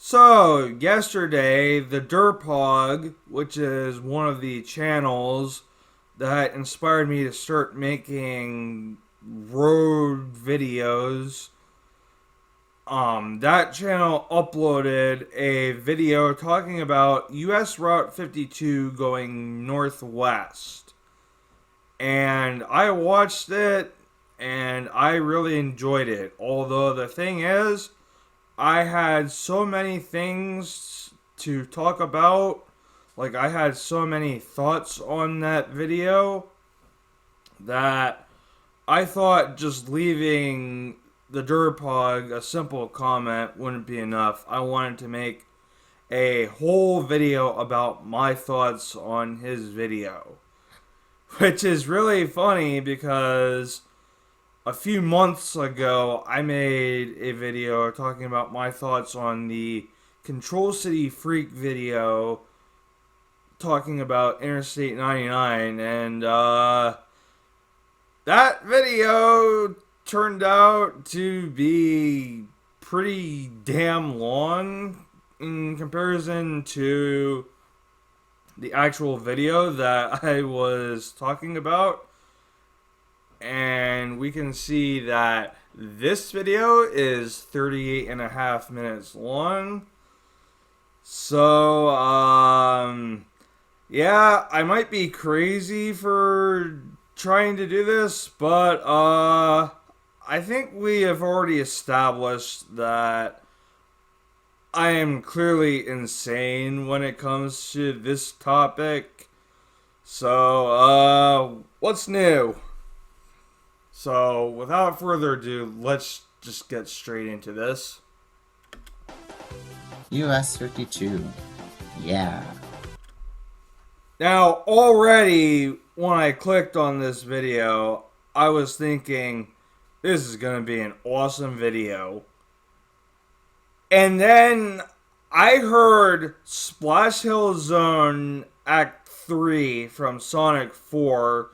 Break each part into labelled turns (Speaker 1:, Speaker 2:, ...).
Speaker 1: So, yesterday, TheDerpHog, which is one of the channels that inspired me to start making road videos, that channel uploaded a video talking about US Route 52 going northwest. And I watched it and I really enjoyed it. Although the thing is, I had so many things to talk about. Like, I had so many thoughts on that video that I thought just leaving TheDerpHog a simple comment wouldn't be enough. I wanted to make a whole video about my thoughts on his video. Which is really funny because a few months ago, I made a video talking about my thoughts on the Control City Freak video talking about Interstate 99, and that video turned out to be pretty damn long in comparison to the actual video that I was talking about. And we can see that this video is 38 and a half minutes long. So, yeah, I might be crazy for trying to do this, but, I think we have already established that I am clearly insane when it comes to this topic. So, what's new? So, without further ado, let's just get straight into this.
Speaker 2: US 52. Yeah.
Speaker 1: Now, already, when I clicked on this video, I was thinking, this is going to be an awesome video. And then I heard Splash Hill Zone Act 3 from Sonic 4,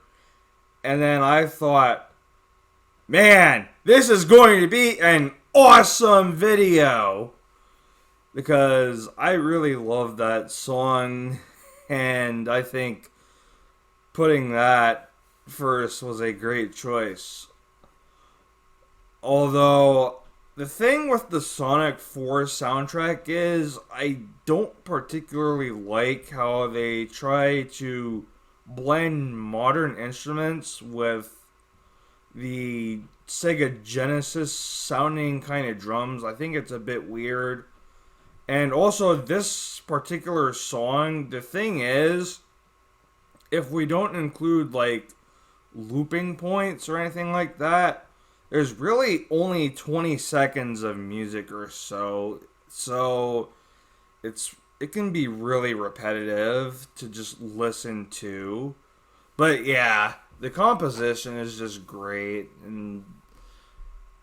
Speaker 1: and then I thought, man, this is going to be an awesome video. Because I really love that song. And I think putting that first was a great choice. Although, the thing with the Sonic 4 soundtrack is I don't particularly like how they try to blend modern instruments with the Sega Genesis sounding kind of drums. I think it's a bit weird. And also, this particular song, the thing is, if we don't include, like, looping points or anything like that, there's really only 20 seconds of music or so. So, it can be really repetitive to just listen to. But yeah, the composition is just great, and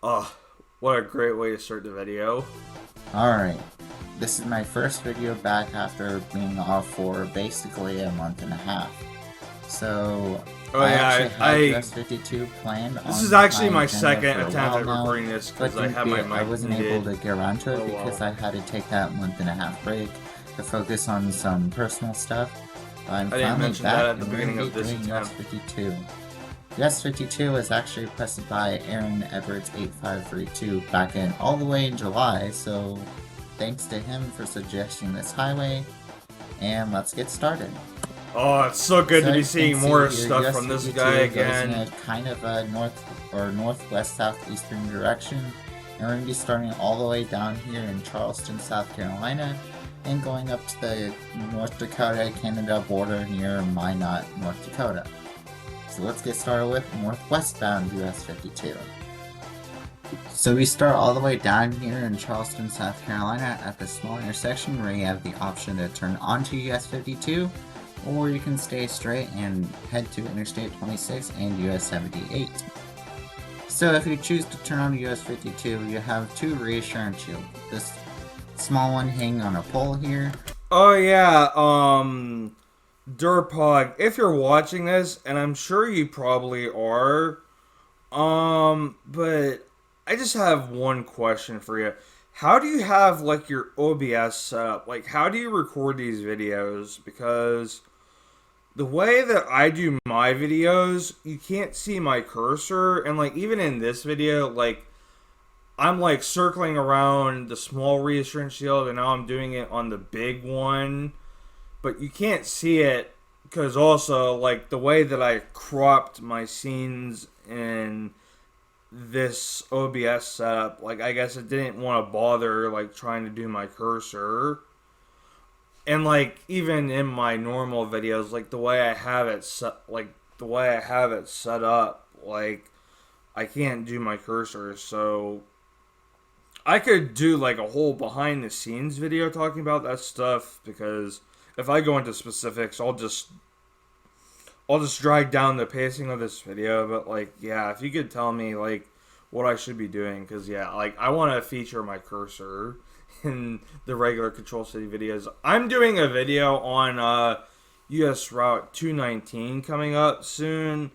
Speaker 1: what a great way to start the video.
Speaker 2: Alright. This is my first video back after being off for basically a month and a half. So, I actually had US 52 planned.
Speaker 1: This is actually my second attempt at recording this because I had my mic.
Speaker 2: I wasn't able to get around to it because I had to take that month and a half break to focus on some personal stuff. I'm finally back at the beginning of this US 52. US 52 was requested requested by Aaron Edwards 8532 back in all the way in July, so thanks to him for suggesting this highway, and let's get started.
Speaker 1: Oh, it's so good to be seeing more stuff from this guy again.
Speaker 2: Goes in a kind of a northwest southeastern direction, and we're going to be starting all the way down here in Charleston, South Carolina, and going up to the North Dakota-Canada border near Minot, North Dakota. So let's get started with northwestbound US 52. So we start all the way down here in Charleston, South Carolina at the small intersection where you have the option to turn onto US 52, or you can stay straight and head to Interstate 26 and US 78. So if you choose to turn on US 52, you have two reassurance shields. This small one hanging on a pole here.
Speaker 1: Oh yeah, TheDerpHog, if you're watching this, and I'm sure you probably are, but I just have one question for you. how do you have like your OBS set up? Like, how do you record these videos? Because the way that I do my videos, you can't see my cursor, and like even in this video, like I'm like circling around the small reassurance shield, and now I'm doing it on the big one, but you can't see it because also like the way that I cropped my scenes in this OBS setup, like I guess it didn't want to bother like trying to do my cursor. And like even in my normal videos, like the way I have it set, like the way I have it set up, like I can't do my cursor. So I could do like a whole behind the scenes video talking about that stuff, because if I go into specifics, I'll just drag down the pacing of this video. But like, yeah, if you could tell me like what I should be doing, because yeah, like I want to feature my cursor in the regular Control City videos. I'm doing a video on US Route 219 coming up soon,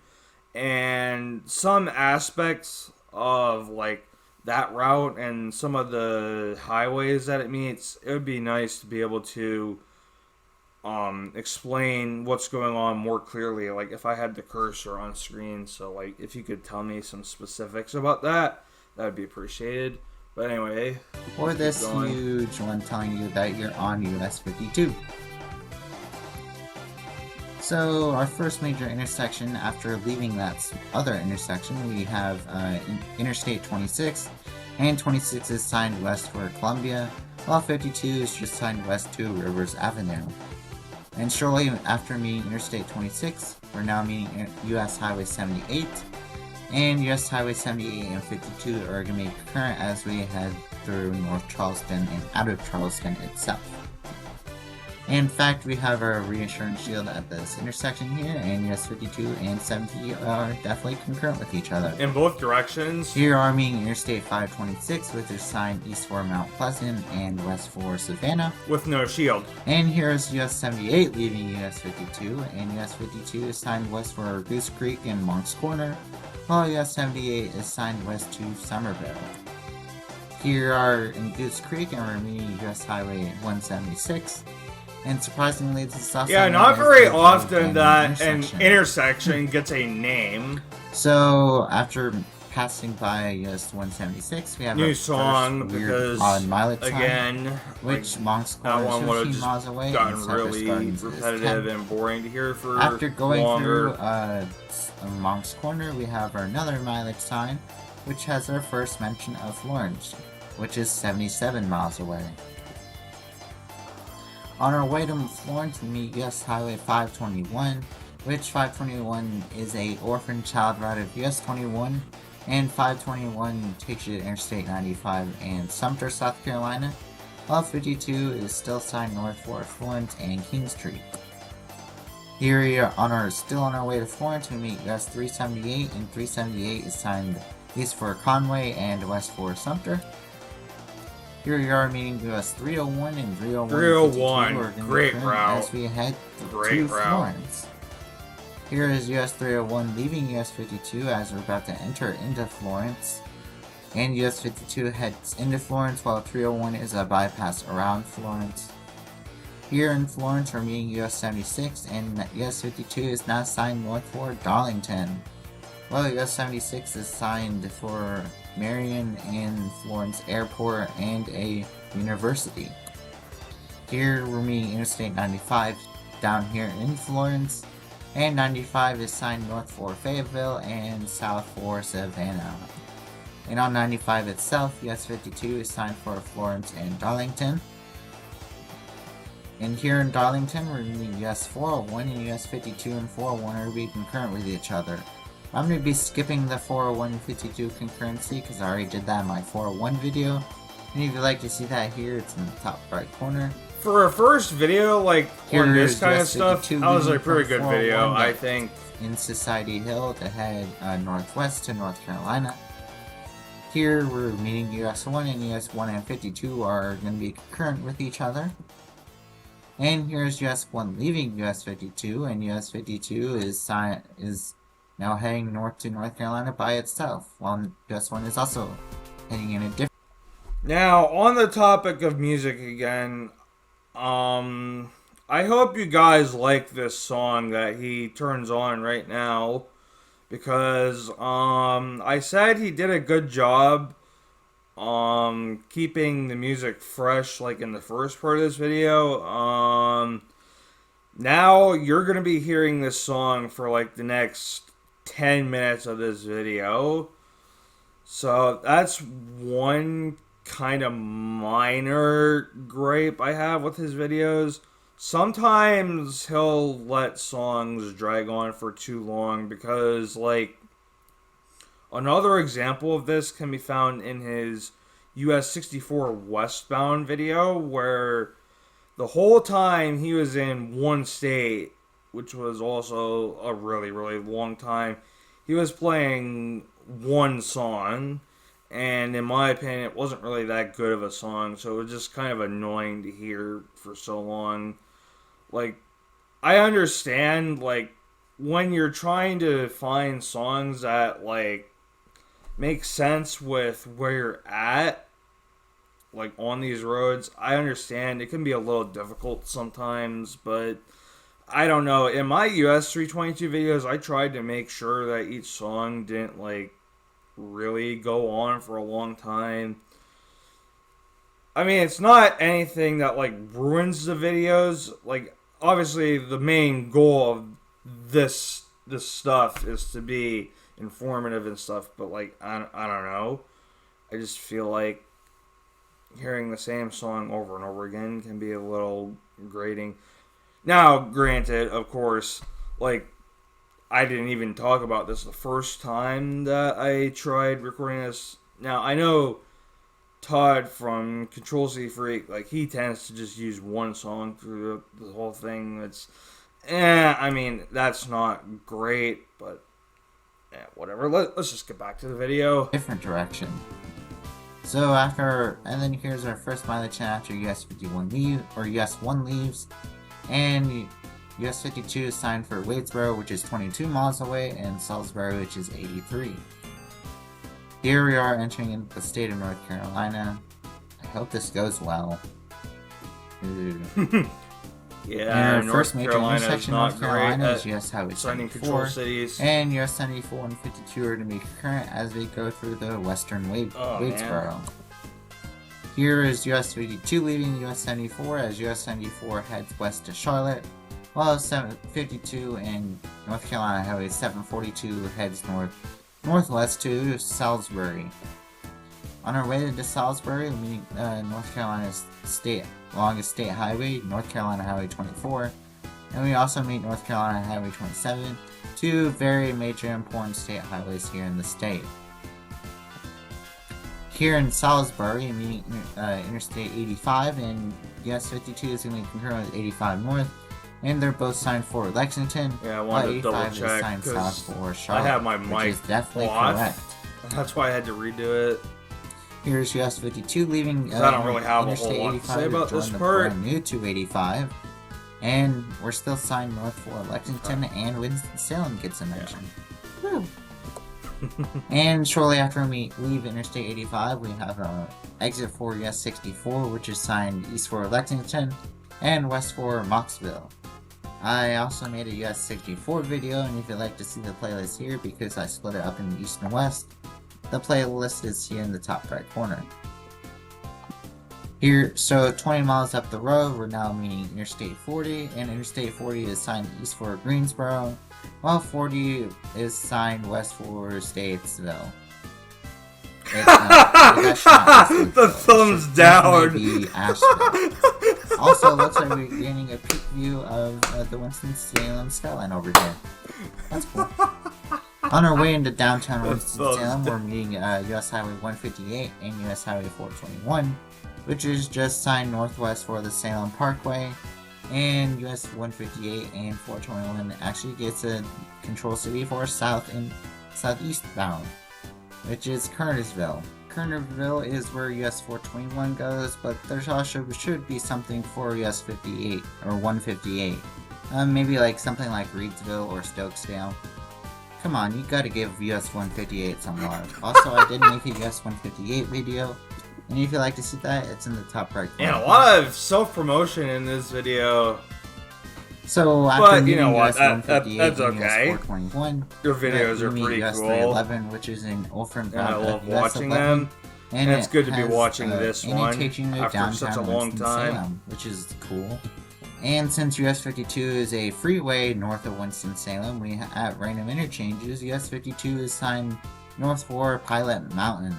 Speaker 1: and some aspects of like that route and some of the highways that it meets, it would be nice to be able to explain what's going on more clearly, like if I had the cursor on screen. So like if you could tell me some specifics about that, that would be appreciated. But anyway,
Speaker 2: Or this huge one telling you that you're on US 52. So our first major intersection after leaving that other intersection, we have Interstate 26, and 26 is signed west for Columbia, while 52 is just signed west to Rivers Avenue. And shortly after meeting Interstate 26, we're now meeting US Highway 78, and US Highway 78 and 52 are going to be concurrent as we head through North Charleston and out of Charleston itself. In fact, we have our reassurance shield at this intersection here, and US 52 and 70 are definitely concurrent with each other.
Speaker 1: in both directions.
Speaker 2: Here are meeting Interstate 526, which is signed east for Mount Pleasant and west for Savannah.
Speaker 1: With no shield.
Speaker 2: And here's US 78 leaving US 52, and US 52 is signed west for Goose Creek and Monk's Corner, while US 78 is signed west to Somerville. Here are in Goose Creek, and we're meeting US Highway 176. And surprisingly, this is also
Speaker 1: not very often that an intersection gets a name.
Speaker 2: So after passing by US 176, we have
Speaker 1: New
Speaker 2: our
Speaker 1: song,
Speaker 2: first weird
Speaker 1: because
Speaker 2: odd mileage
Speaker 1: again,
Speaker 2: sign, which Monk's
Speaker 1: that
Speaker 2: Corner
Speaker 1: one
Speaker 2: is
Speaker 1: would have
Speaker 2: 15
Speaker 1: just
Speaker 2: miles away, and
Speaker 1: gotten
Speaker 2: Cypress
Speaker 1: really
Speaker 2: Gardens is
Speaker 1: repetitive
Speaker 2: 10.
Speaker 1: and boring to hear for
Speaker 2: After going
Speaker 1: longer.
Speaker 2: through Monk's Corner, we have another mileage sign, which has our first mention of Florence, which is 77 miles away. On our way to Florence, we meet US Highway 521, which 521 is a orphan child route of US 21, and 521 takes you to Interstate 95 and Sumter, South Carolina, while 52 is still signed north for Florence and King Street. Here we are still on our way to Florence, we meet US 378, and 378 is signed east for Conway and west for Sumter. Here we are meeting US 301 and 301.
Speaker 1: 301,
Speaker 2: are
Speaker 1: great route.
Speaker 2: as we head
Speaker 1: Great
Speaker 2: to
Speaker 1: route.
Speaker 2: Florence. Here is US 301 leaving US 52 as we're about to enter into Florence. And US 52 heads into Florence while 301 is a bypass around Florence. Here in Florence we're meeting US 76 and US 52 is now signed north for Darlington. While US 76 is signed for Marion and Florence Airport and a university. Here we're meeting Interstate 95 down here in Florence, and 95 is signed north for Fayetteville and south for Savannah. And on 95 itself, US 52 is signed for Florence and Darlington. And here in Darlington, we're meeting US 401 and US 52 and 401 are being concurrent with each other. I'm going to be skipping the 401 and 52 concurrency because I already did that in my 401 video. And if you'd like to see that here, it's in the top right corner.
Speaker 1: For a first video, like on this kind of
Speaker 2: US
Speaker 1: stuff,
Speaker 2: 52
Speaker 1: that was a
Speaker 2: leaving
Speaker 1: pretty
Speaker 2: from
Speaker 1: good video,
Speaker 2: 401
Speaker 1: I think.
Speaker 2: in Society Hill to head northwest to North Carolina. Here we're meeting US 1 and US 1 and 52 are going to be concurrent with each other. And here's US 1 leaving US 52, and US 52 is now heading north to North Carolina by itself, while US 1 is also heading in a different.
Speaker 1: Now, on the topic of music again, I hope you guys like this song that he turns on right now because I said he did a good job keeping the music fresh like in the first part of this video. Now you're going to be hearing this song for like the next 10 minutes of this video. So that's one kind of minor gripe I have with his videos. Sometimes he'll let songs drag on for too long because, like, another example of this can be found in his US 64 Westbound video, where the whole time he was in one state, which was also a really, really long time, he was playing one song, and in my opinion, it wasn't really that good of a song, so it was just kind of annoying to hear for so long. Like, I understand, like, when you're trying to find songs that, like, make sense with where you're at, like, on these roads, I understand it can be a little difficult sometimes, but I don't know. In my US 322 videos, I tried to make sure that each song didn't, like, really go on for a long time. I mean, it's not anything that, like, ruins the videos. Like, obviously, the main goal of this stuff is to be informative and stuff, but, like, I don't know. I just feel like hearing the same song over and over again can be a little grating. Now, granted, of course, like, I didn't even talk about this the first time that I tried recording this. Now, I know Todd from Control C Freak, like, he tends to just use one song through the whole thing. I mean, that's not great, but whatever. Let's just get back to the video.
Speaker 2: Different direction. And then here's our first mileage after US 51 US 1 leaves, and US 52 is signed for Wadesboro, which is 22 miles away, and Salisbury, which is 83. Here we are entering into the state of North Carolina. I hope this goes well.
Speaker 1: Yeah,
Speaker 2: and our first major
Speaker 1: Carolina
Speaker 2: intersection in North Carolina is US Highway
Speaker 1: signing
Speaker 2: 74,
Speaker 1: control cities.
Speaker 2: and US 74 and 52 are to be current as we go through the western Wadesboro. Here is US 52 leaving US 74 as US 74 heads west to Charlotte, while 752 and North Carolina Highway 742 heads northwest to Salisbury. On our way to Salisbury, we meet North Carolina's longest state highway, North Carolina Highway 24, and we also meet North Carolina Highway 27, two very major important state highways here in the state. Here in Salisbury, we meet Interstate 85, and US 52 is going to be concurrent with 85 North, and they're both signed for Lexington.
Speaker 1: Yeah, I wanted to double check
Speaker 2: because for Charlotte,
Speaker 1: I have my mic
Speaker 2: which is definitely
Speaker 1: off.
Speaker 2: correct.
Speaker 1: That's why I had to redo it.
Speaker 2: Here's US 52 leaving
Speaker 1: I don't really have
Speaker 2: Interstate
Speaker 1: a whole lot
Speaker 2: 85
Speaker 1: to say about this
Speaker 2: the
Speaker 1: part.
Speaker 2: brand new 285, and we're still signed north for Lexington, and Winston-Salem gets a mention. Woo. And shortly after we leave Interstate 85, we have exit for US 64, which is signed east for Lexington and west for Mocksville. I also made a US 64 video, and if you'd like to see the playlist here, because I split it up in east and west, the playlist is here in the top right corner. Here, so 20 miles up the road, we're now meeting Interstate 40, and Interstate 40 is signed east for Greensboro, while 40 is signed west for Statesville.
Speaker 1: The thumbs down.
Speaker 2: Be Asheville. Also, it looks like we're getting a peek view of the Winston-Salem skyline over here. That's cool. On our way into downtown Winston-Salem, we're meeting US Highway 158 and US Highway 421, which is just signed northwest for the Salem Parkway, and US 158 and 421 actually gets a control city for south and southeast bound, which is Kernersville. Kernersville is where US 421 goes, but there's also should be something for US 58 or 158. Maybe like something like Reedsville or Stokesdale. Come on, you gotta give US 158 some love. Also, I did make a US 158 video, And if you'd like to see that, it's in the top right corner.
Speaker 1: And a lot of self-promotion in this video.
Speaker 2: So after
Speaker 1: But you
Speaker 2: meeting
Speaker 1: know what?
Speaker 2: US 158
Speaker 1: That's
Speaker 2: and US
Speaker 1: okay.
Speaker 2: 421,
Speaker 1: Your videos
Speaker 2: you
Speaker 1: are
Speaker 2: meet
Speaker 1: pretty
Speaker 2: US
Speaker 1: cool.
Speaker 2: 311, which is an orphan
Speaker 1: And I love
Speaker 2: US
Speaker 1: watching
Speaker 2: 11,
Speaker 1: them.
Speaker 2: and
Speaker 1: it's good to be
Speaker 2: has,
Speaker 1: watching this
Speaker 2: and
Speaker 1: one
Speaker 2: it takes you to
Speaker 1: after
Speaker 2: downtown
Speaker 1: such a long time.
Speaker 2: Winston-Salem, which is cool. And since US 52 is a freeway north of Winston-Salem, we at random interchanges, US 52 is signed north for Pilot Mountain.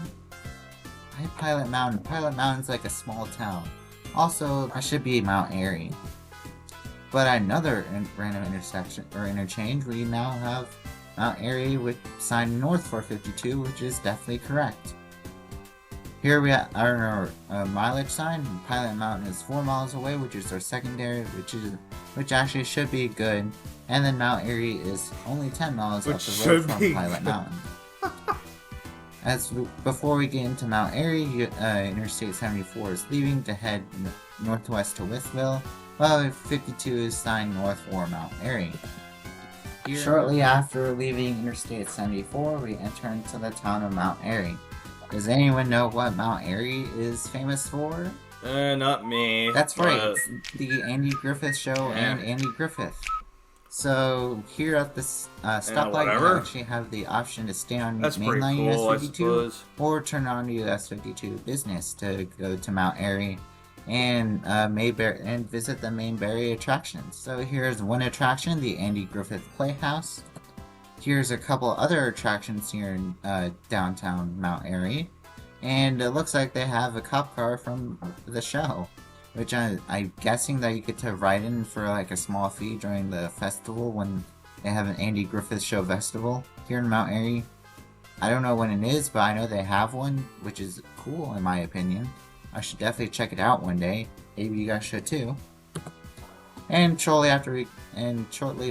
Speaker 2: Why Pilot Mountain? Pilot Mountain's like a small town. Also, that should be Mount Airy. But another random intersection or interchange, we now have Mount Airy with signed north for 52, which is definitely correct. Here we have our mileage sign. Pilot Mountain is 4 miles away, which is our secondary, which actually should be good. And then Mount Airy is only 10 miles up the road from Pilot Mountain. Before we get into Mount Airy, Interstate 74 is leaving to head northwest to Withville, while 52 is signed north for Mount Airy. Shortly after leaving Interstate 74, we enter into the town of Mount Airy. Does anyone know what Mount Airy is famous for?
Speaker 1: Not me.
Speaker 2: That's right, it's the Andy Griffith Show and Andy Griffith. So here at this stoplight, you actually have the option to stay on mainline
Speaker 1: cool,
Speaker 2: US 52 or turn on US 52 Business to go to Mount Airy and visit the Mayberry attractions. So here's one attraction, the Andy Griffith Playhouse. Here's a couple other attractions here in downtown Mount Airy, and it looks like they have a cop car from the show, which I'm guessing that you get to ride in for like a small fee during the festival when they have an Andy Griffith Show festival here in Mount Airy. I don't know when it is, but I know they have one, which is cool in my opinion. I should definitely check it out one day. Maybe you guys should too. And shortly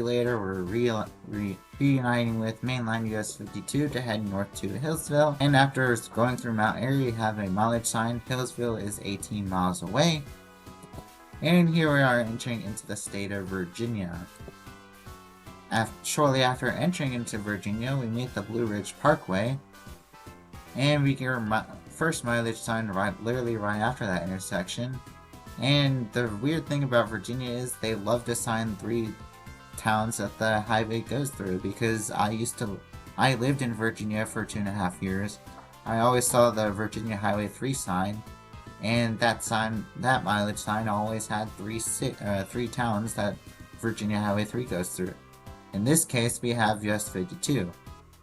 Speaker 2: later, we're reuniting with mainline US 52 to head north to Hillsville. And after going through Mount Airy, we have a mileage sign. Hillsville is 18 miles away. And here we are entering into the state of Virginia. Shortly after entering into Virginia, we meet the Blue Ridge Parkway. And we get our first mileage sign literally right after that intersection. And the weird thing about Virginia is they love to sign 3 towns that the highway goes through, because I lived in Virginia for 2.5 years. I always saw the Virginia Highway 3 sign, and that mileage sign always had 3 towns that Virginia Highway 3 goes through. In this case, we have US 52.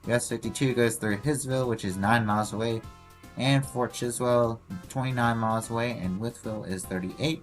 Speaker 2: US 52 goes through Hillsville, which is 9 miles away, and Fort Chiswell, 29 miles away, and Withville is 38.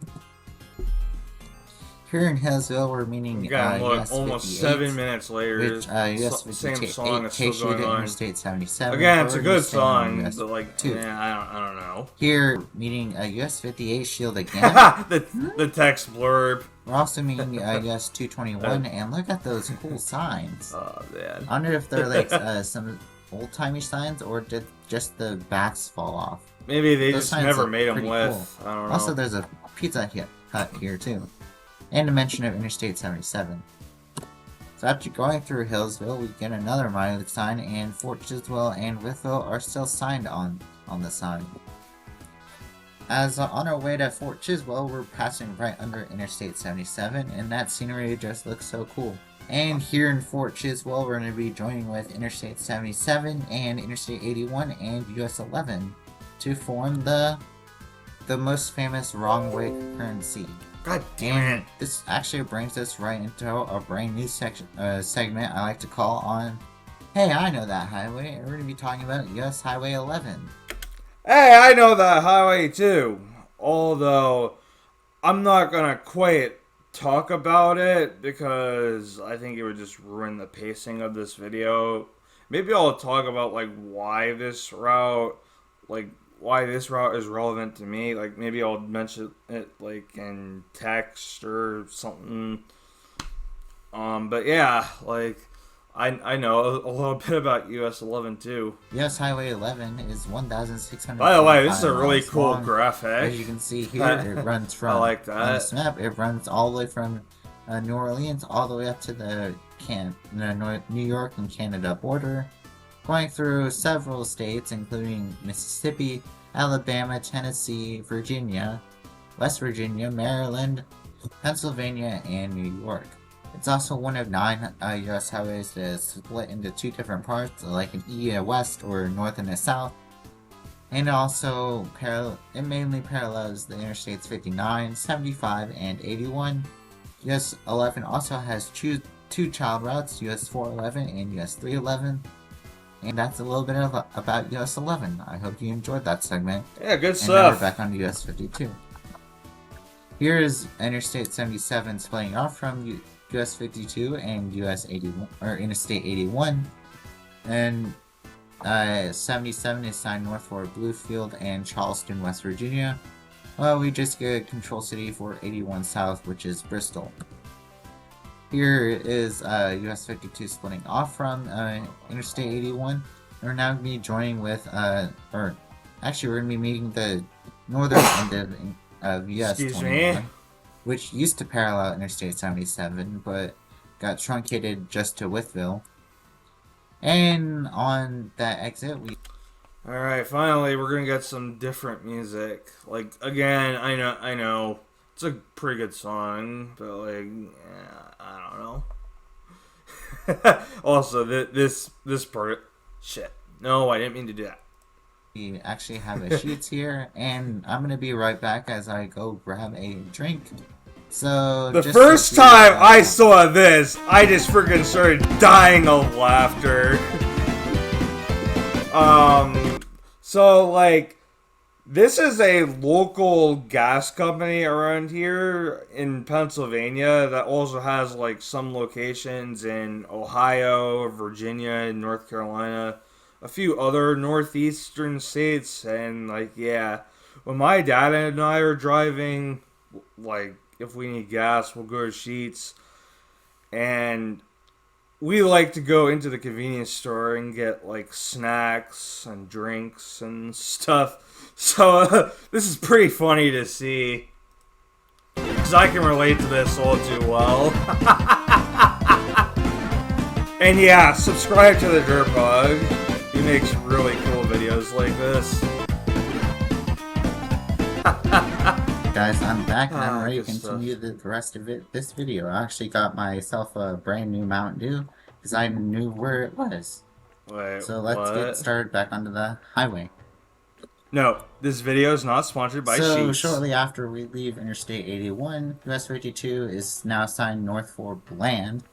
Speaker 2: Here in Hillsville, we're meeting US
Speaker 1: almost 7 minutes later.
Speaker 2: Which US 58
Speaker 1: same song is still
Speaker 2: takes you
Speaker 1: going
Speaker 2: to
Speaker 1: on.
Speaker 2: Interstate 77.
Speaker 1: Again, it's a good
Speaker 2: US
Speaker 1: song, but
Speaker 2: 2.
Speaker 1: I don't know.
Speaker 2: Here, meeting US 58 Shield again.
Speaker 1: the text blurb.
Speaker 2: We're also meeting US 221, and look at those cool signs.
Speaker 1: Oh man.
Speaker 2: I wonder if they're like some old-timey signs, or did just the backs fall off?
Speaker 1: Maybe they
Speaker 2: Those
Speaker 1: just never made them
Speaker 2: pretty
Speaker 1: with.
Speaker 2: cool.
Speaker 1: I don't know.
Speaker 2: Also, there's a Pizza Hut here too, and a mention of Interstate 77. So after going through Hillsville, we get another mileage sign, and Fort Chiswell and Withville are still signed on the sign. As on our way to Fort Chiswell, we're passing right under Interstate 77, and that scenery just looks so cool. And here in Fort Chiswell, we're going to be joining with Interstate 77 and Interstate 81 and US 11 to form the most famous wrong way currency.
Speaker 1: God damn it.
Speaker 2: This actually brings us right into a brand new segment I like to call on Hey, I know that highway. We're going to be talking about US Highway 11.
Speaker 1: Hey, I know that highway too. Although, I'm not going to quite talk about it because I think it would just ruin the pacing of this video. Maybe I'll talk about why this route is relevant to me. Maybe I'll mention it in text or something. But yeah, I know a little bit about US 11 too.
Speaker 2: US Highway 11 is 1,600.
Speaker 1: By the way, this is a really cool
Speaker 2: long.
Speaker 1: graphic.
Speaker 2: As you can see here, it runs from
Speaker 1: I like that.
Speaker 2: on this map. It runs all the way from New Orleans all the way up to the New York and Canada border, going through several states, including Mississippi, Alabama, Tennessee, Virginia, West Virginia, Maryland, Pennsylvania, and New York. It's also one of 9 U.S. highways that is split into 2 different parts, like an E, a west, or north and a south. And also, it mainly parallels the Interstates 59, 75, and 81. US 11 also has 2 child routes, US 411 and US 311. And that's a little bit about US 11. I hope you enjoyed that segment.
Speaker 1: Yeah, good
Speaker 2: stuff. And now we're
Speaker 1: stuff.
Speaker 2: back on US 52. Here is Interstate 77 splitting off from US 52 and US 81, or Interstate 81. And 77 is signed north for Bluefield and Charleston, West Virginia. Well, we just get Control City for 81 South, which is Bristol. Here is US 52 splitting off from Interstate 81. We're now going to be joining with, we're going to be meeting the northern end of US 21, which used to parallel Interstate 77, but got truncated just to Wytheville. And on that exit,
Speaker 1: Alright, finally, we're gonna get some different music. Like, again, I know, it's a pretty good song, but, like, I don't know. Also, this part, shit. No, I didn't mean to do that.
Speaker 2: We actually have the sheets here, and I'm gonna be right back as I go grab a drink. So,
Speaker 1: the first time I saw this, I just freaking started dying of laughter. So, like, this is a local gas company around here in Pennsylvania that also has, like, some locations in Ohio, Virginia, and North Carolina, a few other northeastern states, and, like, yeah, when my dad and I are driving, like, if we need gas, we'll go to Sheetz, and we like to go into the convenience store and get, like, snacks and drinks and stuff. So, this is pretty funny to see. Because I can relate to this all too well. And yeah, subscribe to TheDerpHog. He makes really cool videos like this.
Speaker 2: Guys, I'm back and I'm ready to continue the rest of this video. I actually got myself a brand new Mountain Dew because I knew where it was.
Speaker 1: Wait,
Speaker 2: so let's get started back onto the highway.
Speaker 1: No, this video is not sponsored by Sheetz.
Speaker 2: So shortly after we leave Interstate 81, US 52 is now assigned north for Bland,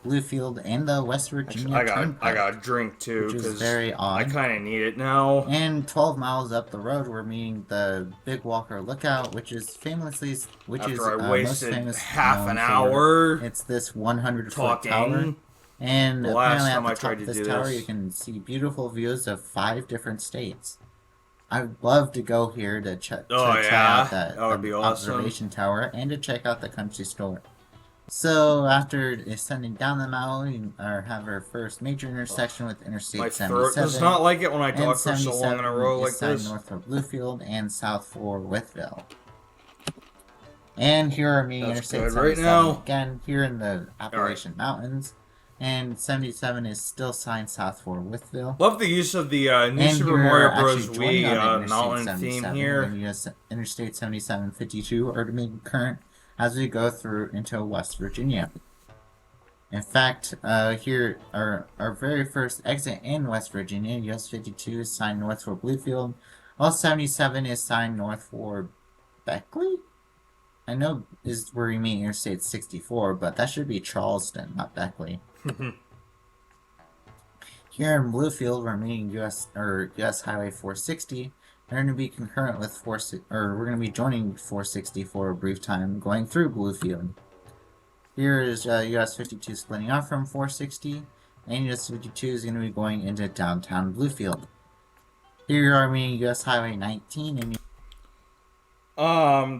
Speaker 2: Bluefield, and the West Virginia Turnpike.
Speaker 1: I got a drink too,
Speaker 2: which is very odd.
Speaker 1: I kind of need it now.
Speaker 2: And 12 miles up the road, we're meeting the Big Walker Lookout, which is famously,
Speaker 1: After I wasted
Speaker 2: most famous
Speaker 1: half an hour.
Speaker 2: It's this 100-foot tower. And
Speaker 1: the
Speaker 2: apparently at the top of this tower, you can see beautiful views of 5 different states. I'd love to go here to check out that observation tower and to check out the country store. So after ascending down the mountain, we have our first major intersection with Interstate 77.
Speaker 1: My throat does not like it when I talk for so long in a row like this.
Speaker 2: North for Bluefield and south for Wytheville. And here are me Interstate 77 again, here in the Appalachian Mountains. And 77 is still signed south for Wytheville.
Speaker 1: Love the use of the new Super Mario Bros. Wii mountain theme here.
Speaker 2: And Interstate 77 52 are to make current as we go through into West Virginia. In fact, here our very first exit in West Virginia, US 52 is signed north for Bluefield, while 77 is signed north for Beckley? I know is where you mean Interstate 64, but that should be Charleston, not Beckley. Here in Bluefield, we're meeting US Highway 460. We're going to be concurrent with we're going to be joining 460 for a brief time, going through Bluefield. Here is US 52 splitting off from 460, and US 52 is going to be going into downtown Bluefield. Here you are meeting US Highway 19 and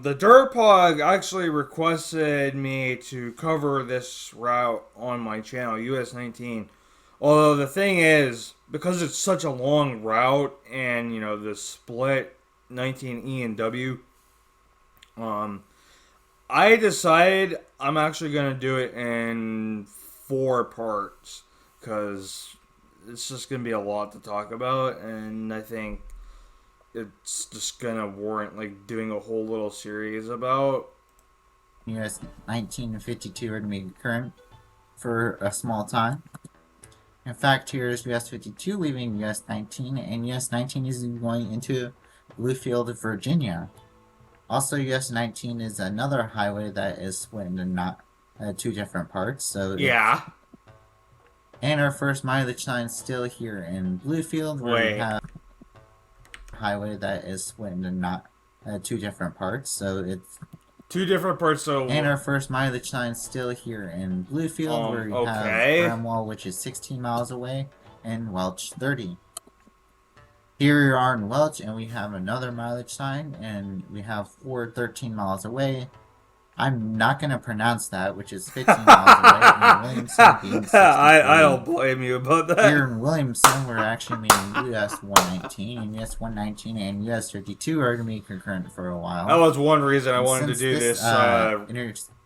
Speaker 1: the TheDerpHog actually requested me to cover this route on my channel, US 19. Although the thing is, because it's such a long route and, you know, the split 19E and W, I decided I'm actually going to do it in 4 parts because it's just going to be a lot to talk about, and I think it's just gonna warrant like doing a whole little series about.
Speaker 2: US 19 and 52 are going to be current for a small time. In fact, here is US 52 leaving US 19, and US 19 is going into Bluefield, Virginia. Also, US 19 is another highway that is split into not two different parts. So
Speaker 1: Yeah.
Speaker 2: and our first mileage sign still here in Bluefield, where we have a highway that is split into not two different parts. So it's
Speaker 1: two different parts. So
Speaker 2: and our first mileage sign still here in Bluefield, where we have Bramwell, which is 16 miles away, and Welch 30. Here we are in Welch, and we have another mileage sign, and we have Ford 13 miles away. I'm not going to pronounce that, which is 15 miles away, and Williamson being 63.
Speaker 1: I don't blame you about that.
Speaker 2: Here in Williamson, we're actually meeting US 119, and US 119 and US 52 are going to be concurrent for a while.
Speaker 1: That was one reason I wanted to do this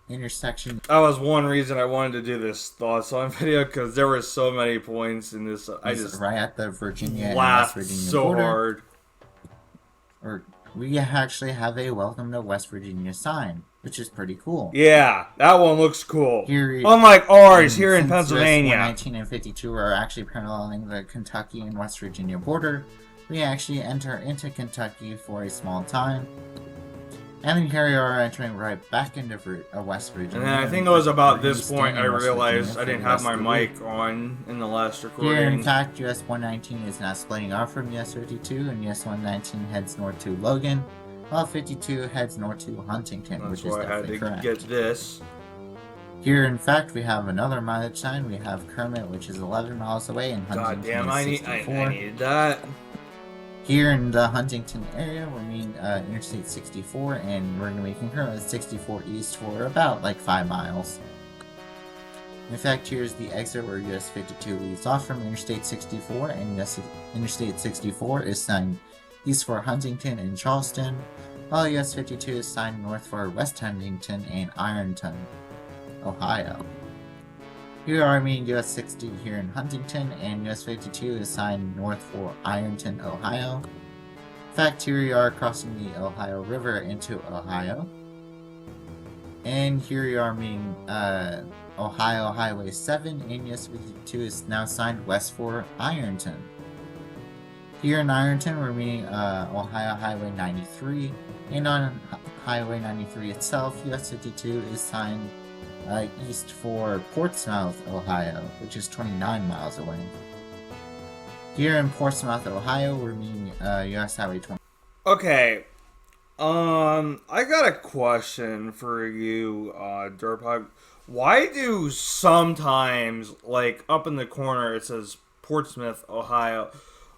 Speaker 2: intersection.
Speaker 1: That was one reason I wanted to do this thoughts on video, because there were so many points in this. I just
Speaker 2: right at the Virginia and
Speaker 1: laughed
Speaker 2: West Virginia
Speaker 1: so
Speaker 2: border.
Speaker 1: hard.
Speaker 2: Or we actually have a Welcome to West Virginia sign, which is pretty cool.
Speaker 1: Yeah, that one looks cool.
Speaker 2: Here,
Speaker 1: unlike ours here in Pennsylvania.
Speaker 2: 119 and 52 are actually paralleling the Kentucky and West Virginia border. We actually enter into Kentucky for a small time. And then here we are entering right back into West Virginia.
Speaker 1: And then I think it was about this point I realized I didn't have my mic on in the last recording.
Speaker 2: Here, in fact, US 119 is now splitting off from US 52, and US 119 heads north to Logan, while 52 heads north to Huntington, which is definitely correct.
Speaker 1: Get this.
Speaker 2: Here, in fact, we have another mileage sign. We have Kermit, which is 11 miles away, and Huntington is 64.
Speaker 1: I needed that.
Speaker 2: Here in the Huntington area, we're meeting Interstate 64, and we're going to be concurrent with 64 East for about like 5 miles. In fact, here's the exit where US 52 leaves off from Interstate 64, and Interstate 64 is signed east for Huntington and Charleston, while US 52 is signed north for West Huntington and Ironton, Ohio. Here are meeting US 60 here in Huntington, and US 52 is signed north for Ironton, Ohio. In fact, here we are crossing the Ohio River into Ohio. And here we are meeting Ohio Highway 7, and US 52 is now signed west for Ironton. Here in Ironton, we're meeting Ohio Highway 93, and on Highway 93 itself, US 52 is signed east for Portsmouth, Ohio, which is 29 miles away. Here in Portsmouth, Ohio, we're meeting US Highway 20.
Speaker 1: Okay, I got a question for you, TheDerpHog. Why do sometimes, like up in the corner, it says Portsmouth, Ohio?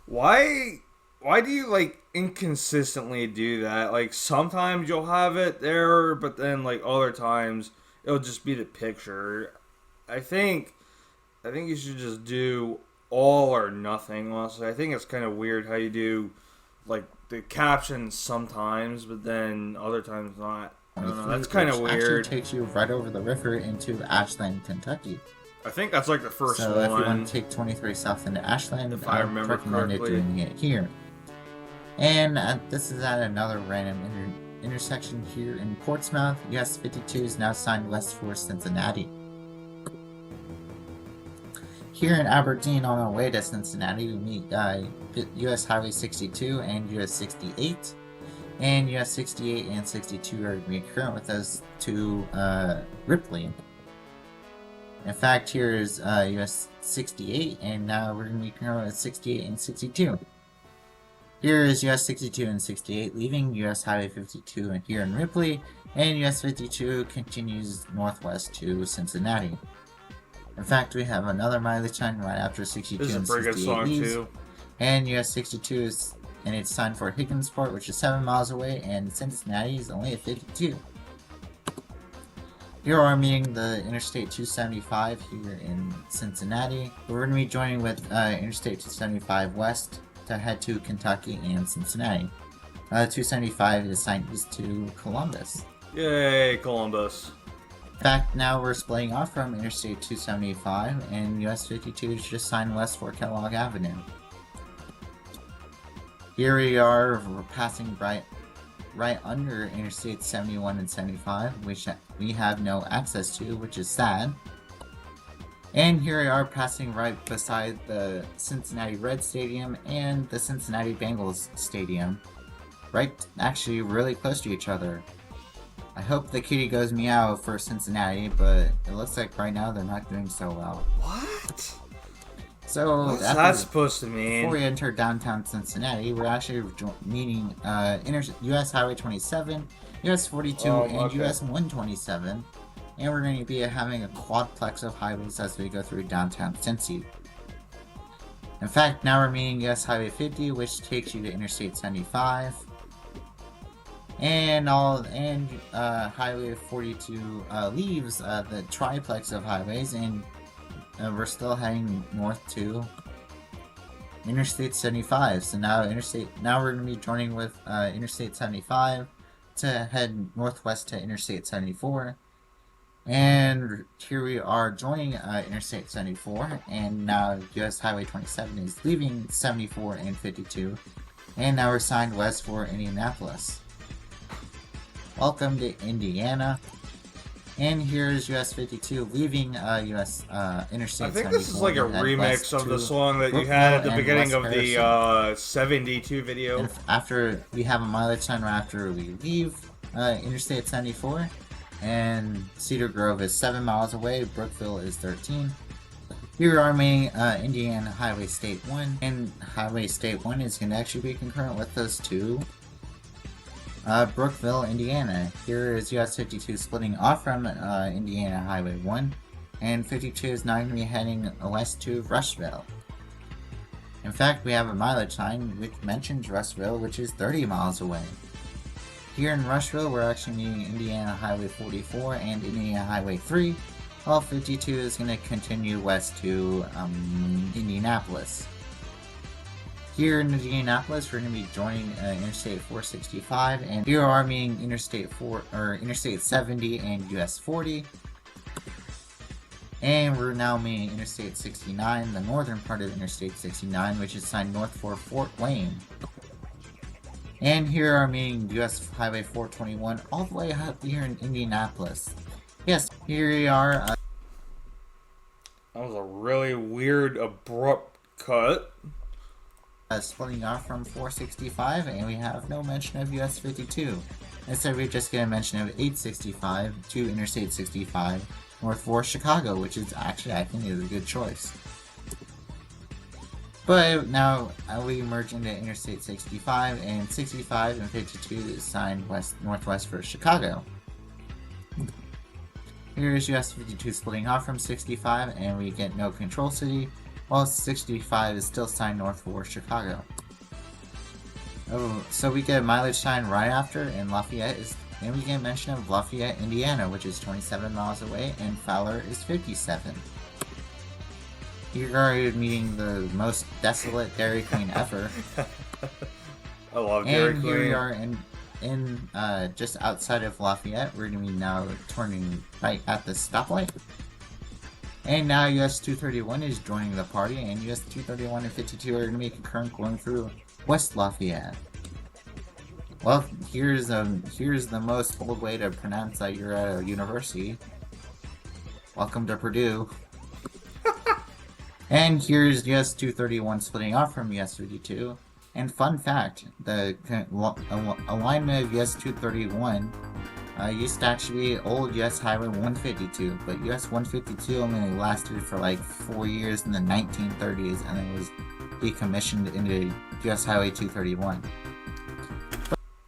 Speaker 1: Why do you like inconsistently do that? Like sometimes you'll have it there, but then like other times it'll just be the picture. I think you should just do all or nothing, honestly. I think it's kind of weird how you do, like, the captions sometimes, but then other times not. I don't know, that's kind of weird.
Speaker 2: Actually takes you right over the river into Ashland, Kentucky.
Speaker 1: I think that's like the first one.
Speaker 2: So if you want to take 23 south into Ashland,
Speaker 1: if I remember correctly,
Speaker 2: doing it here. And this is at another random intersection here in Portsmouth. US 52 is now signed west for Cincinnati. Here in Aberdeen, on our way to Cincinnati, we meet US Highway 62 and US 68. And US 68 and 62 are concurrent with us to Ripley. In fact, here is US 68, and now we're going to be concurrent with 68 and 62. Here is US 62 and 68 leaving US Highway 52 and here in Ripley, and US 52 continues northwest to Cincinnati. In fact, we have another mileage sign right after 62 and 68 leaves, and US 62 is, and it's signed for Higginsport, which is 7 miles away, and Cincinnati is only at 52. Here are meeting the Interstate 275 here in Cincinnati. We're going to be joining with Interstate 275 West to head to Kentucky and Cincinnati. 275 is signed east to Columbus.
Speaker 1: Yay, Columbus.
Speaker 2: In fact, now we're splitting off from Interstate 275, and US 52 is just signed west for Kellogg Avenue. Here we are, we're passing right under Interstate 71 and 75, which we have no access to, which is sad. And here we are passing right beside the Cincinnati Reds Stadium and the Cincinnati Bengals Stadium. Right, actually really close to each other. I hope the kitty goes meow for Cincinnati, but it looks like right now they're not doing so well.
Speaker 1: What?
Speaker 2: So
Speaker 1: What's that supposed to mean?
Speaker 2: Before we enter downtown Cincinnati, we're actually meeting US Highway 27, US 42, and US 127. And we're going to be having a quadplex of highways as we go through downtown Cincy. In fact, now we're meeting US Highway 50, which takes you to Interstate 75. And Highway 42 leaves the triplex of highways, and we're still heading north to Interstate 75. So now we're going to be joining with Interstate 75 to head northwest to Interstate 74. And here we are joining Interstate 74, and now US Highway 27 is leaving 74 and 52, and now we're signed west for Indianapolis. Welcome to Indiana, and here's US 52 leaving Interstate 74.
Speaker 1: I think this is like a remix of the song that you had at the beginning of the 72 video.
Speaker 2: And after we have a mileage sign right after we leave Interstate 74. And Cedar Grove is 7 miles away, Brookville is 13. Here we are meeting Indiana Highway State 1, and Highway State 1 is going to actually be concurrent with those two. Brookville, Indiana. Here is US 52 splitting off from Indiana Highway 1, and 52 is now going to be heading west to Rushville. In fact, we have a mileage sign which mentions Rushville, which is 30 miles away. Here in Rushville, we're actually meeting Indiana Highway 44 and Indiana Highway 3, while 52 is going to continue west to Indianapolis. Here in Indianapolis, we're going to be joining Interstate 465, and here are meeting Interstate 70 and US 40. And we're now meeting Interstate 69, the northern part of Interstate 69, which is signed north for Fort Wayne. And here are meeting US Highway 421 all the way up here in Indianapolis. Yes, here we are.
Speaker 1: That was a really weird, abrupt cut.
Speaker 2: Splitting off from 465, and we have no mention of US 52. Instead, we just get a mention of 865 to Interstate 65, north for Chicago, which is actually, I think, is a good choice. But now we merge into Interstate 65, and 65 and 52 is signed northwest for Chicago. Here's US 52 splitting off from 65, and we get no control city, while 65 is still signed north for Chicago. Oh, so we get a mileage sign right after, and we get a mention of Lafayette, Indiana, which is 27 miles away, and Fowler is 57. Here are meeting the most desolate Dairy Queen ever.
Speaker 1: I love Dairy Queen.
Speaker 2: And here we are in just outside of Lafayette. We're going to be now turning right at the stoplight. And now US 231 is joining the party, and US 231 and 52 are going to be concurrent going through West Lafayette. Well, here's the most bold way to pronounce that you're at a university. Welcome to Purdue. And here's US 231 splitting off from US 52. And fun fact, the alignment of US 231 used to actually be old US Highway 152, but US 152 only lasted for like 4 years in the 1930s, and it was decommissioned into US Highway 231.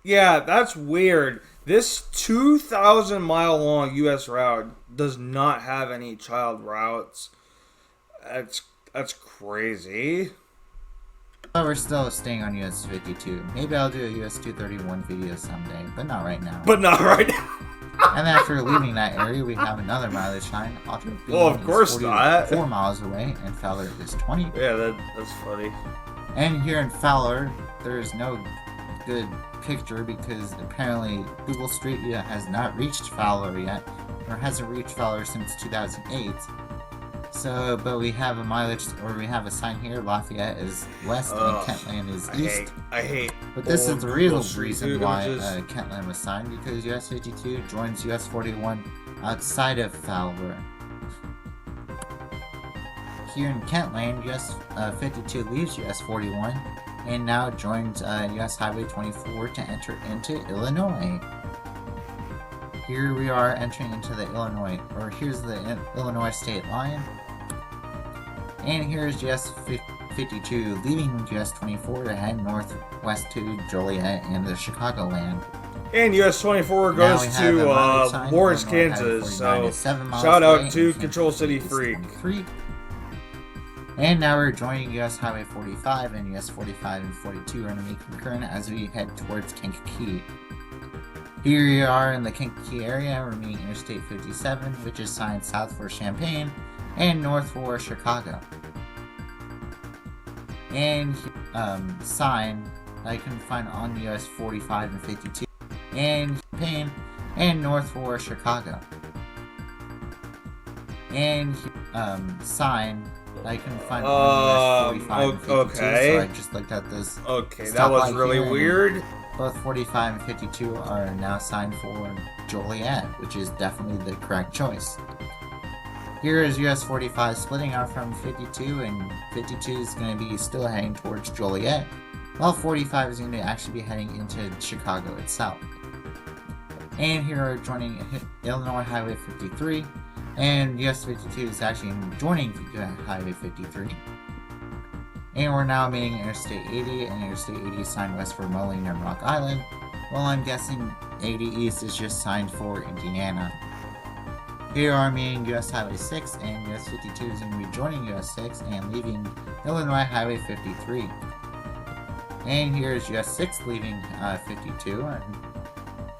Speaker 1: Yeah, that's weird. This 2,000 mile long US route does not have any child routes. That's crazy.
Speaker 2: But we're still staying on US 52. Maybe I'll do a US 231 video someday, but not right now. And after leaving that area, we have another mileage sign.
Speaker 1: Well, of course not.
Speaker 2: 4 miles away, and Fowler is 20.
Speaker 1: Yeah, that's funny.
Speaker 2: And here in Fowler, there's no good picture because apparently Google Street View has not reached Fowler yet, or hasn't reached Fowler since 2008. But we have a mileage, or we have a sign here. Lafayette is west and Kentland is east.
Speaker 1: I hate.
Speaker 2: But this is the real reason why
Speaker 1: images.
Speaker 2: Kentland was signed, because US 52 joins US 41 outside of Fowler. Here in Kentland, US 52 leaves US 41 and now joins US Highway 24 to enter into Illinois. Here we are entering into the Illinois, or here's the Illinois state line. And here's US 52 leaving US 24 to head northwest to Joliet and the Chicagoland.
Speaker 1: And US 24 goes to Lawrence, Kansas. So shout out to Control City Freak.
Speaker 2: And now we're joining US Highway 45, and US 45 and 42 are going to be concurrent as we head towards Kankakee. Here we are in the Kankakee area. We're meeting Interstate 57, which is signed south for Champaign and north for Chicago. And sign that you can find on US 45 and 52 and Champaign and north for Chicago. And sign that you can find on US 45 and 52.
Speaker 1: Okay.
Speaker 2: So I just looked at this.
Speaker 1: Okay, that was really weird.
Speaker 2: Both 45 and 52 are now signed for Joliet, which is definitely the correct choice. Here is US 45 splitting out from 52, and 52 is going to be still heading towards Joliet, while 45 is going to actually be heading into Chicago itself. And here are joining Illinois Highway 53, and US 52 is actually joining Highway 53. And we're now meeting Interstate 80, and Interstate 80 is signed west for Moline and Rock Island, while I'm guessing 80 East is just signed for Indiana. Here are meeting US Highway 6, and US 52 is going to be joining US 6 and leaving Illinois Highway 53. And here is US 6 leaving 52, and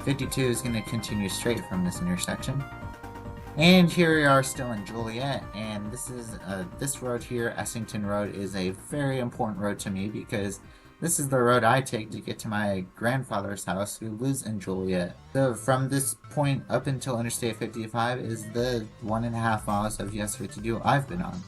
Speaker 2: 52 is going to continue straight from this intersection. And here we are still in Joliet, and this is this road here, Essington Road, is a very important road to me because this is the road I take to get to my grandfather's house, who lives in Joliet. So from this point up until Interstate 55 is the 1.5 miles of US 52 I've been on.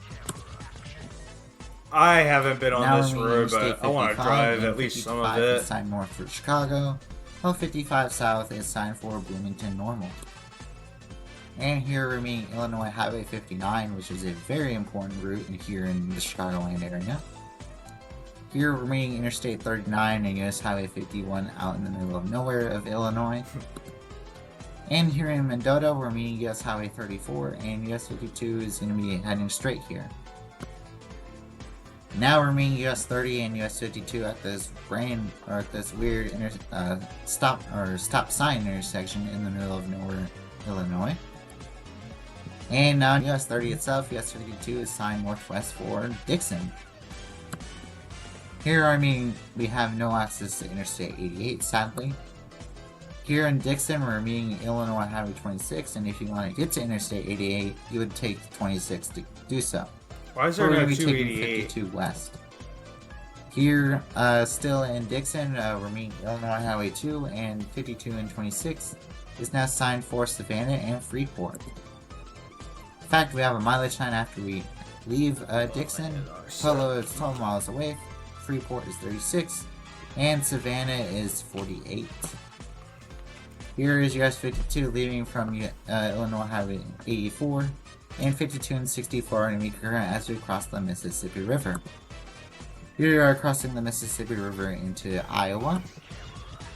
Speaker 1: I haven't been on
Speaker 2: Now
Speaker 1: this road, but I want to drive at least some of it.
Speaker 2: Is signed north for Chicago, while 55 South is signed for Bloomington Normal. And here we're meeting Illinois Highway 59, which is a very important route here in the Chicagoland area. Here we're meeting Interstate 39 and US Highway 51 out in the middle of nowhere of Illinois. And here in Mendota, we're meeting US Highway 34, and US 52 is going to be heading straight here. Now we're meeting US 30 and US 52 at this weird stop sign intersection in the middle of nowhere, Illinois. And now US 30 itself, US 52 is signed northwest for Dixon. Here we have no access to Interstate 88, sadly. Here in Dixon, we're meeting Illinois Highway 26, and if you want to get to Interstate 88, you would take 26 to do so.
Speaker 1: Why is there no
Speaker 2: 288? 52 west. Here, still in Dixon, we're meeting Illinois Highway 2, and 52 and 26 is now signed for Savannah and Freeport. In fact, we have a mileage sign after we leave Dixon. Polo is 12 miles away, Freeport is 36, and Savannah is 48. Here is US 52 leaving from Illinois Highway 84, and 52 and 64 are going to be concurrent as we cross the Mississippi River. Here we are crossing the Mississippi River into Iowa,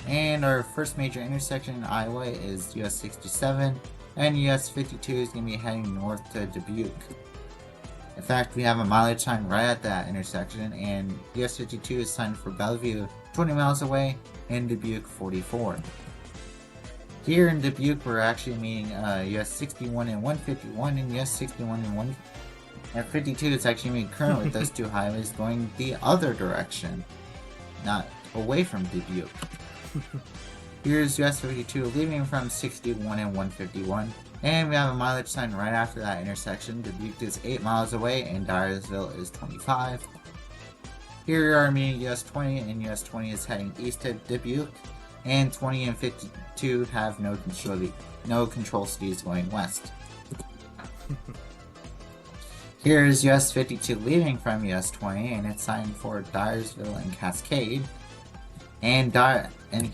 Speaker 2: and our first major intersection in Iowa is US 67, and US 52 is going to be heading north to Dubuque. In fact, we have a mileage sign right at that intersection, and US 52 is signed for Bellevue 20 miles away, and Dubuque 44. Here in Dubuque, we're actually meeting US 61 and 151, and US 61 and 152 is actually meeting current with those two highways going the other direction, not away from Dubuque. Here's US 52 leaving from 61 and 151, and we have a mileage sign right after that intersection. Dubuque is 8 miles away, and Dyersville is 25. Here we are meeting US 20, and US 20 is heading east to Dubuque, and 20 and 52 have no control cities going west. Here's US 52 leaving from US 20, and it's signed for Dyersville and Cascade. And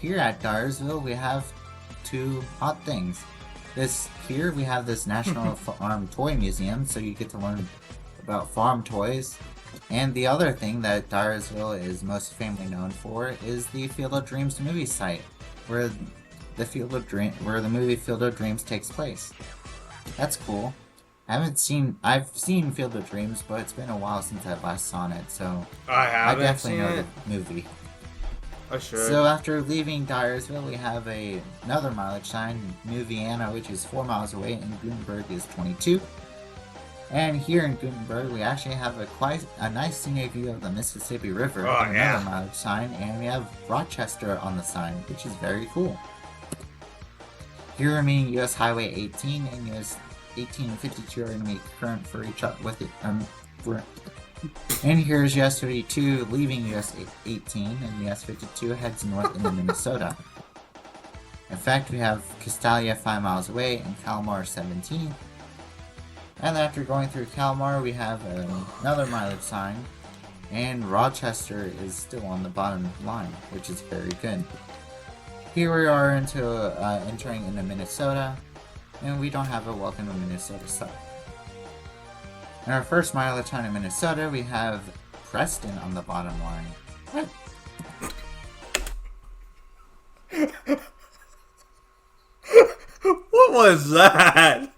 Speaker 2: here at Dyersville, we have two hot things. Here we have this National Farm Toy Museum, so you get to learn about farm toys. And the other thing that Dyersville is most famously known for is the Field of Dreams movie site, where the movie Field of Dreams takes place. That's cool. I've seen Field of Dreams, but it's been a while since I last saw it, so I definitely know the movie.
Speaker 1: I should.
Speaker 2: So after leaving Dyersville, we have another mileage sign, New Vienna, which is 4 miles away, and Gutenberg is 22. And here in Gutenberg, we actually have a nice scenic view of the Mississippi River, another mileage sign, and we have Rochester on the sign, which is very cool. Here remaining US Highway 18 and US 18 and 52 are going to be current for each other with it. And here's US 52 leaving US 18, and US 52 heads north into Minnesota. In fact, we have Castalia 5 miles away and Kalmar 17. And after going through Kalmar, we have another mileage sign, and Rochester is still on the bottom line, which is very good. Here we are entering into Minnesota, and we don't have a welcome to Minnesota sign. In our first mileage sign in Minnesota, we have Preston on the bottom line. What?
Speaker 1: What was that?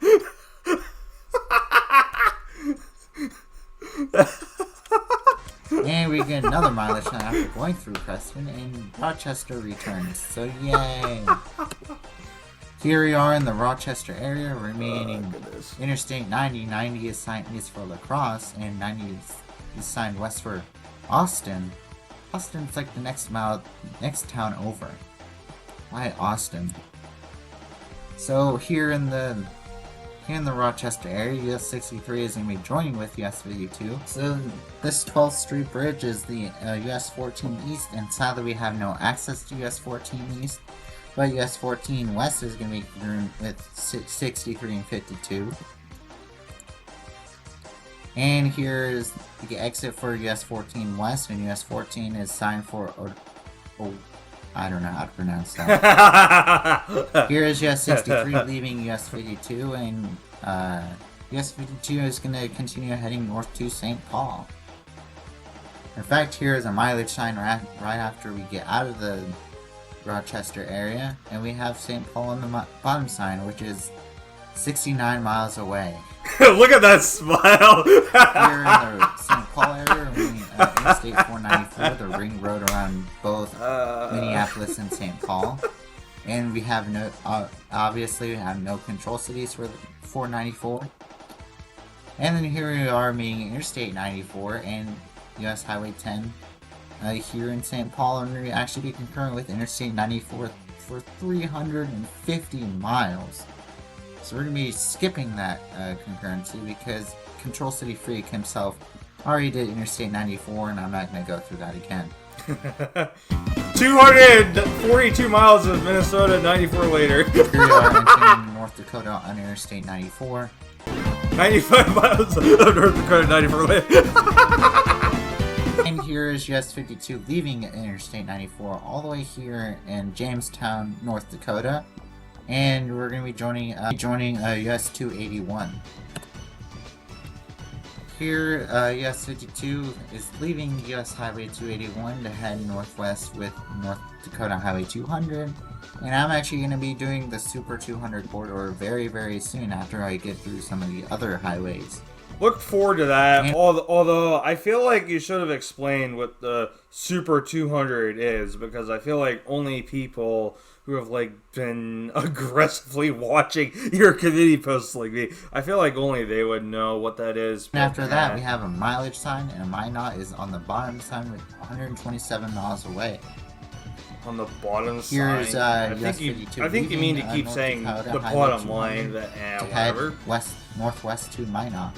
Speaker 2: And we get another mileage sign after going through Preston, and Rochester returns. So yay! Here we are in the Rochester area, remaining Interstate 90 is signed east for La Crosse, and 90 is signed west for Austin. Austin's like the next town over. Why Austin? So here in the Rochester area, US 63 is going to be joining with US 52. So this 12th Street Bridge is the US 14 East, and sadly we have no access to US 14 East. But US 14 West is going to be with 63 and 52. And here's the exit for US 14 West, and US 14 is signed for... I don't know how to pronounce that. Here is US 63 leaving US 52, and US 52 is going to continue heading north to St. Paul. In fact, here is a mileage sign right after we get out of the Rochester area, and we have St. Paul on the bottom sign, which is 69 miles away.
Speaker 1: Look at that smile!
Speaker 2: Here in the St. Paul area, Interstate 494, the ring road around both Minneapolis and St. Paul. And we have obviously we have no control cities for 494. And then here we are meeting Interstate 94 and US Highway 10 here in St. Paul, and we're actually be concurrent with Interstate 94 for 350 miles. So we're going to be skipping that concurrency because Control City Freak himself already did Interstate 94, and I'm not going to go through that again.
Speaker 1: 242 miles of Minnesota, 94 later.
Speaker 2: Here we are entering North Dakota on Interstate 94.
Speaker 1: 95 miles of North Dakota, 94 later.
Speaker 2: And here is US 52 leaving Interstate 94 all the way here in Jamestown, North Dakota. And we're going to be joining US 281. Here, US 52 is leaving US Highway 281 to head northwest with North Dakota Highway 200. And I'm actually going to be doing the Super 200 corridor very, very soon after I get through some of the other highways.
Speaker 1: Look forward to that, although I feel like you should have explained what the Super 200 is, because I feel like only people who have been aggressively watching your community posts like me, I feel like only they would know what that is.
Speaker 2: And after that, we have a mileage sign, and a Minot is on the bottom sign with 127 miles away.
Speaker 1: On the bottom
Speaker 2: Here's,
Speaker 1: sign? I think you mean to keep saying the bottom line, but whatever.
Speaker 2: Northwest to Minot.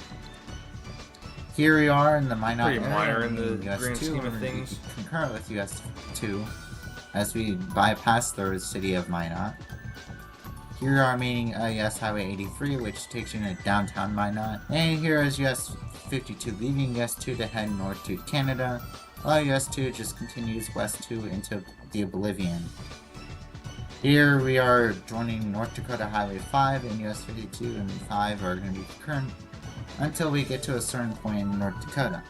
Speaker 2: Here we are in the Minot
Speaker 1: area. Pretty minor in the
Speaker 2: US
Speaker 1: grand
Speaker 2: 2,
Speaker 1: scheme of things.
Speaker 2: Concurrent with US 2 as we bypass the city of Minot. Here are meaning US Highway 83, which takes you into downtown Minot. And here is US 52 leaving US 2 to head north to Canada, while US 2 just continues west 2 into the oblivion. Here we are joining North Dakota Highway 5, and US 52 and 5 are going to be concurrent until we get to a certain point in North Dakota.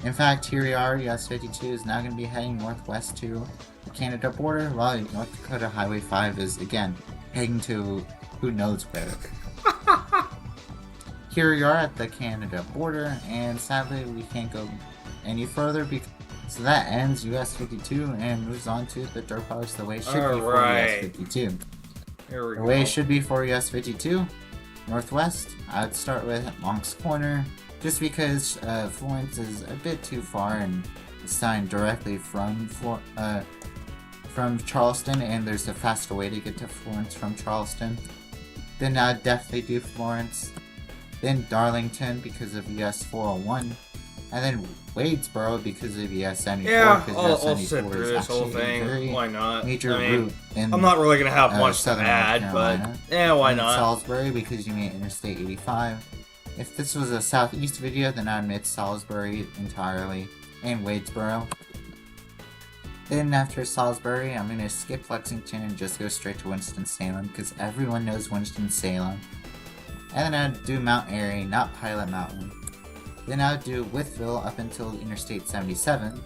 Speaker 2: In fact, here we are, US 52 is now going to be heading northwest to the Canada border, while North Dakota Highway 5 is, again, heading to who knows where. Here we are at the Canada border, and sadly we can't go any further, so that ends US 52 and moves on to the TheDerpHog's The Way It Should Be for US 52.
Speaker 1: Here we
Speaker 2: The
Speaker 1: go.
Speaker 2: way it should be for US 52, northwest, I'd start with Moncks Corner, just because Florence is a bit too far and it's signed directly from Charleston, and there's a faster way to get to Florence from Charleston. Then I'd definitely do Florence, then Darlington because of US 401, and then Wadesboro because of US 74.
Speaker 1: Yeah,
Speaker 2: because
Speaker 1: I'll
Speaker 2: US
Speaker 1: sit
Speaker 2: 74
Speaker 1: through
Speaker 2: is
Speaker 1: this whole
Speaker 2: actually a
Speaker 1: thing.
Speaker 2: very
Speaker 1: Why not?
Speaker 2: major
Speaker 1: I mean,
Speaker 2: route in
Speaker 1: I'm not really gonna have much to
Speaker 2: southern North
Speaker 1: add, but
Speaker 2: Carolina.
Speaker 1: yeah, why
Speaker 2: And
Speaker 1: not?
Speaker 2: Salisbury because you made Interstate 85. If this was a southeast video, then I'd admit Salisbury entirely, and Wadesboro. Then after Salisbury, I'm going to skip Lexington and just go straight to Winston-Salem, because everyone knows Winston-Salem. And then I'd do Mount Airy, not Pilot Mountain. Then I'd do Wytheville up until Interstate 77.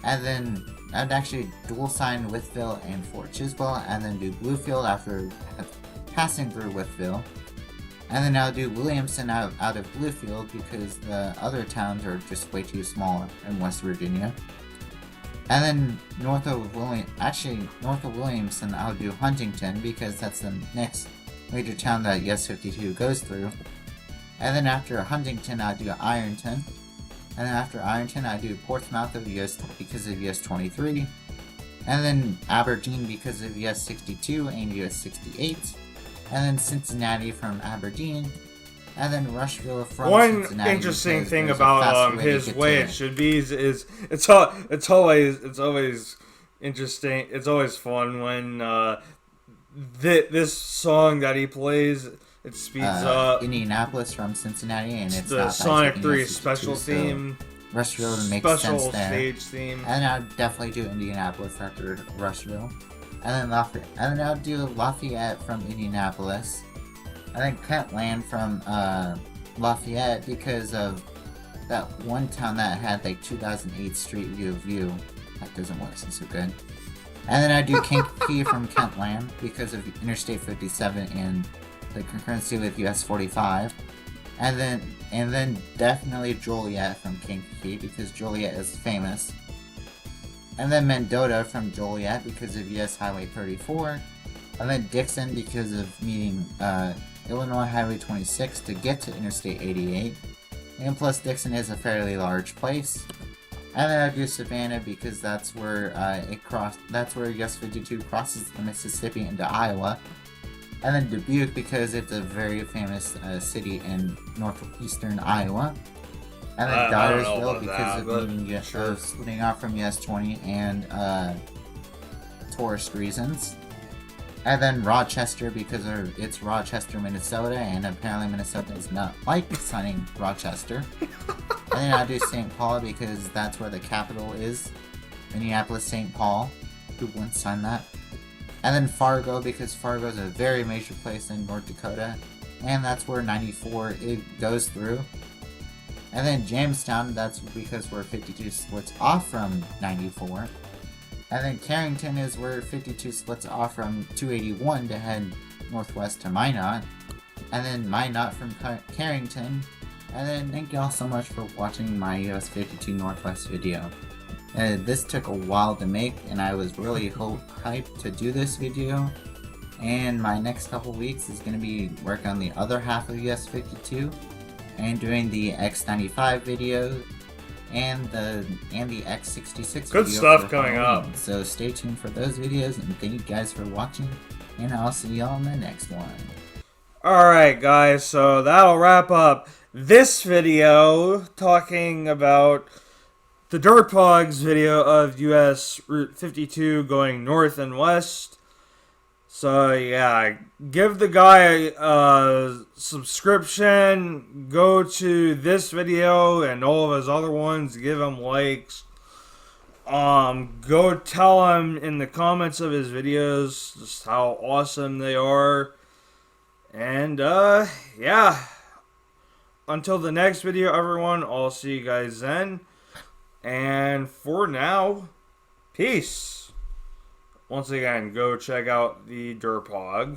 Speaker 2: And then I'd actually dual sign Wytheville and Fort Chiswell, and then do Bluefield after passing through Wytheville. And then I'll do Williamson out of Bluefield because the other towns are just way too small in West Virginia. And then north of Williamson, I'll do Huntington because that's the next major town that US 52 goes through. And then after Huntington, I'll do Ironton. And then after Ironton, I do Portsmouth of US because of US 23. And then Aberdeen because of US 62 and US 68. And then Cincinnati from Aberdeen, and then Rushville from Cincinnati.
Speaker 1: One interesting
Speaker 2: because
Speaker 1: thing
Speaker 2: there's a faster
Speaker 1: about
Speaker 2: to
Speaker 1: his
Speaker 2: get
Speaker 1: way
Speaker 2: to
Speaker 1: it should be is it's always interesting. It's always fun when this song that he plays, it speeds up.
Speaker 2: Indianapolis from Cincinnati, and it's
Speaker 1: the
Speaker 2: not
Speaker 1: Sonic
Speaker 2: that
Speaker 1: 3
Speaker 2: 52,
Speaker 1: special
Speaker 2: so
Speaker 1: theme.
Speaker 2: Rushville makes
Speaker 1: Special
Speaker 2: sense there.
Speaker 1: stage theme.
Speaker 2: And then I'd definitely do Indianapolis after Rushville. And then I'll do Lafayette from Indianapolis. And then Kentland from Lafayette because of that one town that had like 2008 Street View. That doesn't work so good. And then I do Kankakee from Kentland because of Interstate 57 and the concurrency with US 45. And then definitely Joliet from Kankakee because Joliet is famous. And then Mendota from Joliet because of US Highway 34. And then Dixon because of meeting Illinois Highway 26 to get to Interstate 88. And plus Dixon is a fairly large place. And then I do Savannah because that's where that's where US 52 crosses the Mississippi into Iowa. And then Dubuque because it's a very famous city in northeastern Iowa. And then Dyersville because of meeting splitting off from US 20 and tourist reasons. And then Rochester because it's Rochester, Minnesota, and apparently Minnesota does not like signing Rochester. And then I do St. Paul because that's where the capital is. Minneapolis, St. Paul. Who wouldn't sign that? And then Fargo because Fargo is a very major place in North Dakota. And that's where 94 goes through. And then Jamestown, that's because where 52 splits off from 94. And then Carrington is where 52 splits off from 281 to head northwest to Minot. And then Minot from Carrington. And then thank you all so much for watching my US 52 Northwest video. This took a while to make, and I was really hyped to do this video. And my next couple weeks is going to be working on the other half of US 52. And doing the X95 video and the X66
Speaker 1: Good
Speaker 2: video
Speaker 1: stuff
Speaker 2: for
Speaker 1: coming
Speaker 2: Halloween.
Speaker 1: up.
Speaker 2: So stay tuned for those videos, and thank you guys for watching, and I'll see y'all in the next one.
Speaker 1: Alright guys, so that'll wrap up this video talking about the TheDerpHog's video of US Route 52 going north and west. So yeah, give the guy a subscription. Go to this video and all of his other ones. Give him likes. Go tell him in the comments of his videos just how awesome they are. And yeah. Until the next video, everyone. I'll see you guys then. And for now, peace. Once again, go check out the TheDerpHog.